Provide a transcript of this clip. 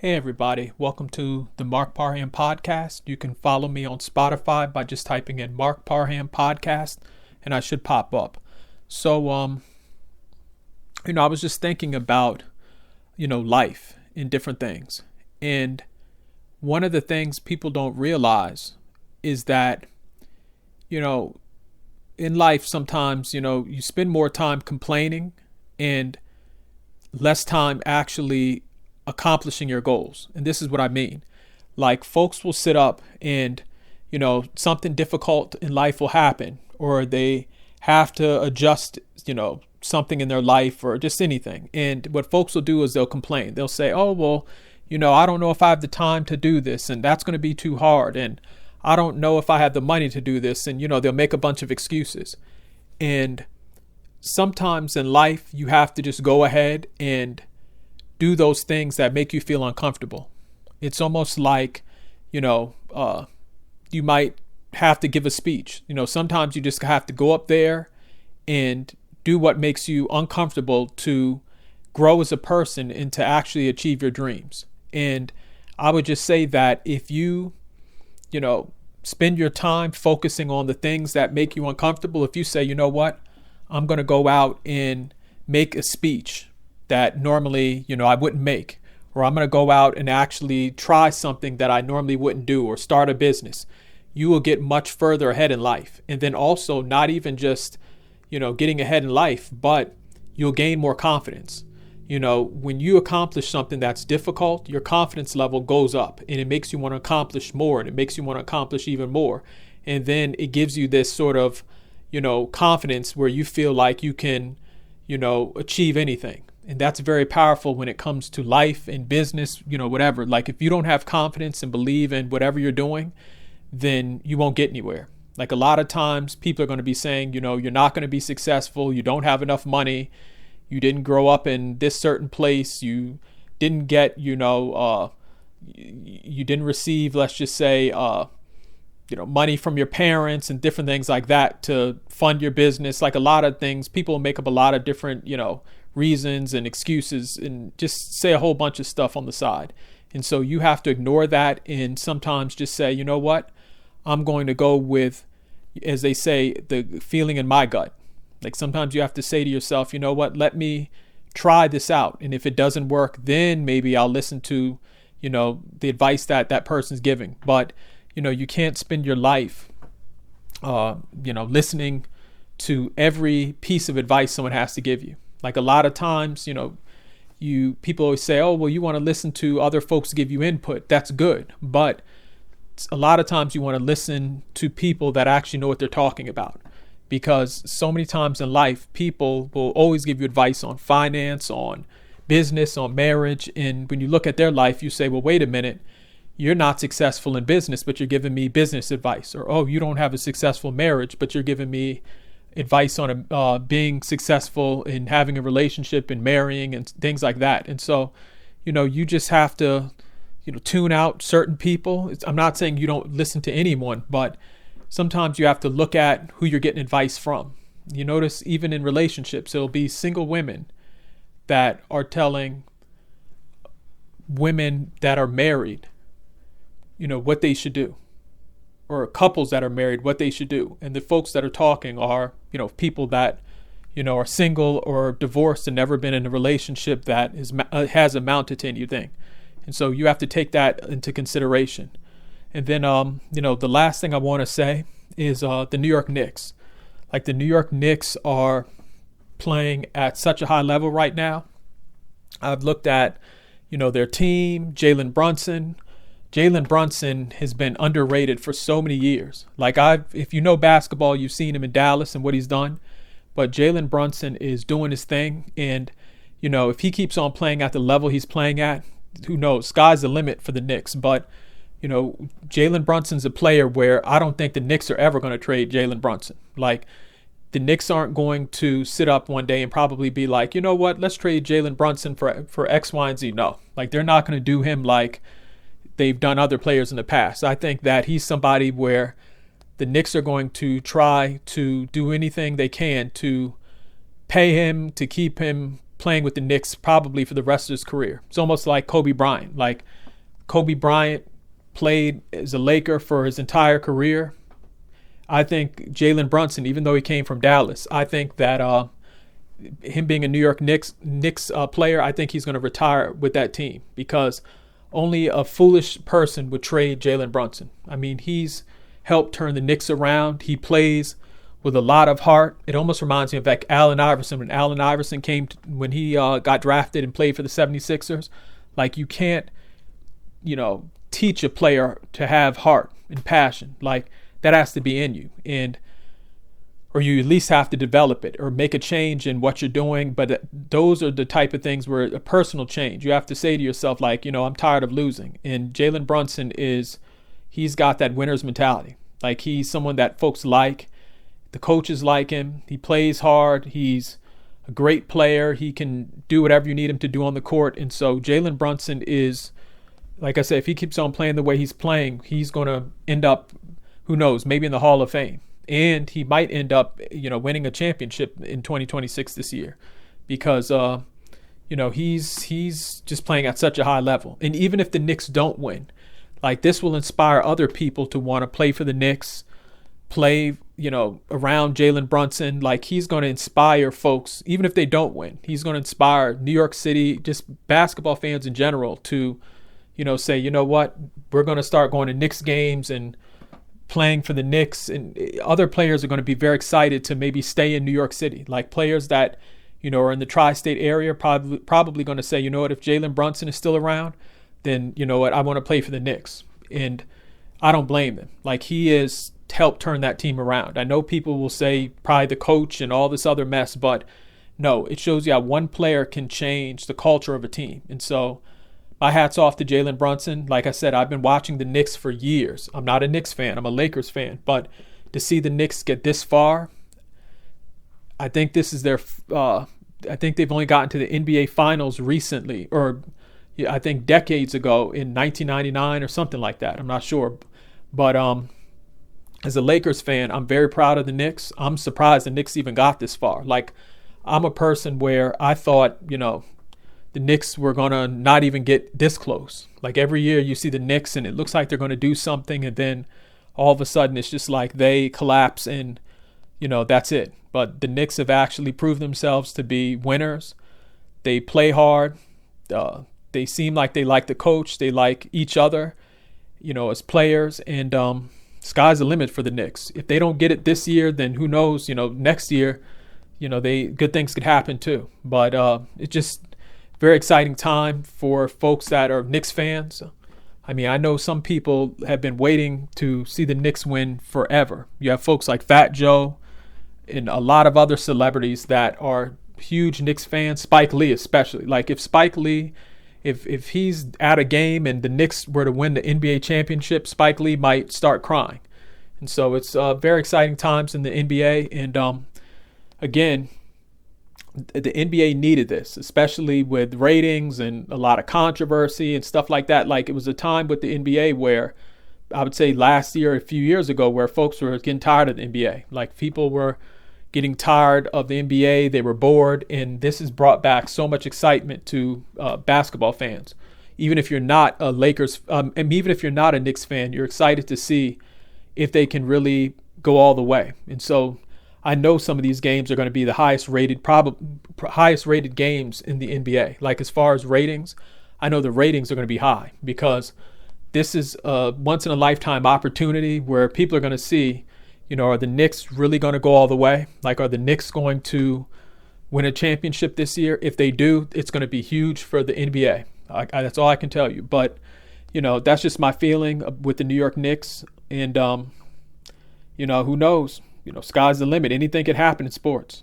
Hey everybody, welcome to the Mark Parham Podcast. You can follow me on Spotify by just typing in Mark Parham Podcast and I should pop up. So I was just thinking about, life and different things. And one of the things people don't realize is that, in life sometimes, you spend more time complaining and less time actually accomplishing your goals. And this is what I mean. Like folks will sit up and, something difficult in life will happen, or they have to adjust, something in their life or just anything. And what folks will do is they'll complain. They'll say, oh, well, I don't know if I have the time to do this, and that's going to be too hard. And I don't know if I have the money to do this. And, they'll make a bunch of excuses. And sometimes in life, you have to just go ahead and do those things that make you feel uncomfortable. It's almost like, you might have to give a speech. Sometimes you just have to go up there and do what makes you uncomfortable to grow as a person and to actually achieve your dreams. And I would just say that if you, spend your time focusing on the things that make you uncomfortable, if you say, you know what, I'm going to go out and make a speech that normally, I wouldn't make, or I'm going to go out and actually try something that I normally wouldn't do, or start a business, you will get much further ahead in life. And then also not even just, getting ahead in life, but you'll gain more confidence. When you accomplish something that's difficult, your confidence level goes up and it makes you want to accomplish more, and it makes you want to accomplish even more. And then it gives you this sort of, confidence where you feel like you can, achieve anything. And that's very powerful when it comes to life and business, whatever. Like if you don't have confidence and believe in whatever you're doing, then you won't get anywhere. Like a lot of times people are going to be saying, you're not going to be successful. You don't have enough money. You didn't grow up in this certain place. You didn't get, you didn't receive, let's just say, money from your parents and different things like that to fund your business. Like a lot of things, people make up a lot of different, reasons and excuses and just say a whole bunch of stuff on the side. And so you have to ignore that and sometimes just say, you know what, I'm going to go with, as they say, the feeling in my gut. Like sometimes you have to say to yourself, you know what, let me try this out. And if it doesn't work, then maybe I'll listen to, the advice that person's giving. But, you can't spend your life, listening to every piece of advice someone has to give you. Like a lot of times, people always say, oh, well, you want to listen to other folks give you input. That's good. But a lot of times you want to listen to people that actually know what they're talking about. Because so many times in life, people will always give you advice on finance, on business, on marriage. And when you look at their life, you say, well, wait a minute, you're not successful in business, but you're giving me business advice. Or, oh, you don't have a successful marriage, but you're giving me advice on being successful in having a relationship and marrying and things like that. And so, you just have to, tune out certain people. I'm not saying you don't listen to anyone, but sometimes you have to look at who you're getting advice from. You notice even in relationships, there'll be single women that are telling women that are married, what they should do. Or couples that are married, what they should do. And the folks that are talking are, people that, are single or divorced and never been in a relationship that has amounted to anything. And so you have to take that into consideration. And then, the last thing I want to say is the New York Knicks. Like the New York Knicks are playing at such a high level right now. I've looked at, their team, Jalen Brunson. Jalen Brunson has been underrated for so many years. Like if you know basketball, you've seen him in Dallas and what he's done. But Jalen Brunson is doing his thing. And, if he keeps on playing at the level he's playing at, who knows? Sky's the limit for the Knicks. But, Jalen Brunson's a player where I don't think the Knicks are ever going to trade Jalen Brunson. Like the Knicks aren't going to sit up one day and probably be like, you know what, let's trade Jalen Brunson for X, Y, and Z. No, like they're not going to do him like they've done other players in the past. I think that he's somebody where the Knicks are going to try to do anything they can to pay him, to keep him playing with the Knicks probably for the rest of his career. It's almost like Kobe Bryant. Like Kobe Bryant played as a Laker for his entire career. I think Jalen Brunson, even though he came from Dallas, I think that him being a New York Knicks player, I think he's going to retire with that team because only a foolish person would trade Jalen Brunson. I mean, he's helped turn the Knicks around. He plays with a lot of heart. It almost reminds me of like Allen Iverson. When Allen Iverson when he got drafted and played for the 76ers, like you can't, teach a player to have heart and passion. Like that has to be in you, or you at least have to develop it or make a change in what you're doing. But those are the type of things where a personal change, you have to say to yourself, like, I'm tired of losing. And Jalen Brunson he's got that winner's mentality. Like he's someone that folks like. The coaches like him. He plays hard. He's a great player. He can do whatever you need him to do on the court. And so Jalen Brunson is, like I said, if he keeps on playing the way he's playing, he's going to end up, who knows, maybe in the Hall of Fame. And he might end up, winning a championship in 2026 this year because, he's just playing at such a high level. And even if the Knicks don't win, like this will inspire other people to want to play for the Knicks, play, around Jalen Brunson. Like he's going to inspire folks, even if they don't win. He's going to inspire New York City, just basketball fans in general to, say, you know what, we're going to start going to Knicks games and playing for the Knicks. And other players are going to be very excited to maybe stay in New York City. Like players that, are in the tri-state area, probably going to say, what, if Jalen Brunson is still around, then, what, I want to play for the Knicks. And I don't blame them. Like he has helped turn that team around. I know people will say probably the coach and all this other mess, but no, it shows you how one player can change the culture of a team. And so my hat's off to Jalen Brunson. Like I said, I've been watching the Knicks for years. I'm not a Knicks fan. I'm a Lakers fan. But to see the Knicks get this far, I think this is their I think they've only gotten to the NBA Finals recently, or I think decades ago in 1999 or something like that. I'm not sure. But as a Lakers fan, I'm very proud of the Knicks. I'm surprised the Knicks even got this far. Like, I'm a person where I thought, the Knicks were going to not even get this close. Like, every year you see the Knicks and it looks like they're going to do something, and then all of a sudden it's just like they collapse and, that's it. But the Knicks have actually proved themselves to be winners. They play hard. They seem like they like the coach. They like each other, as players. And sky's the limit for the Knicks. If they don't get it this year, then who knows, next year, good things could happen too. But it's just very exciting time for folks that are Knicks fans. I mean, I know some people have been waiting to see the Knicks win forever. You have folks like Fat Joe and a lot of other celebrities that are huge Knicks fans, Spike Lee especially. Like if Spike Lee, if he's at a game and the Knicks were to win the NBA championship, Spike Lee might start crying. And so it's very exciting times in the NBA. And again, the NBA needed this, especially with ratings and a lot of controversy and stuff like that. Like it was a time with the NBA where I would say last year, a few years ago, where folks were getting tired of the NBA. Like people were getting tired of the NBA. They were bored. And this has brought back so much excitement to basketball fans. Even if you're not a Lakers, and even if you're not a Knicks fan, you're excited to see if they can really go all the way. And so I know some of these games are going to be the highest rated games in the NBA. Like as far as ratings, I know the ratings are going to be high because this is a once in a lifetime opportunity where people are going to see, are the Knicks really going to go all the way? Like, are the Knicks going to win a championship this year? If they do, it's going to be huge for the NBA. That's all I can tell you. But, that's just my feeling with the New York Knicks. And, who knows? Sky's the limit. Anything could happen in sports.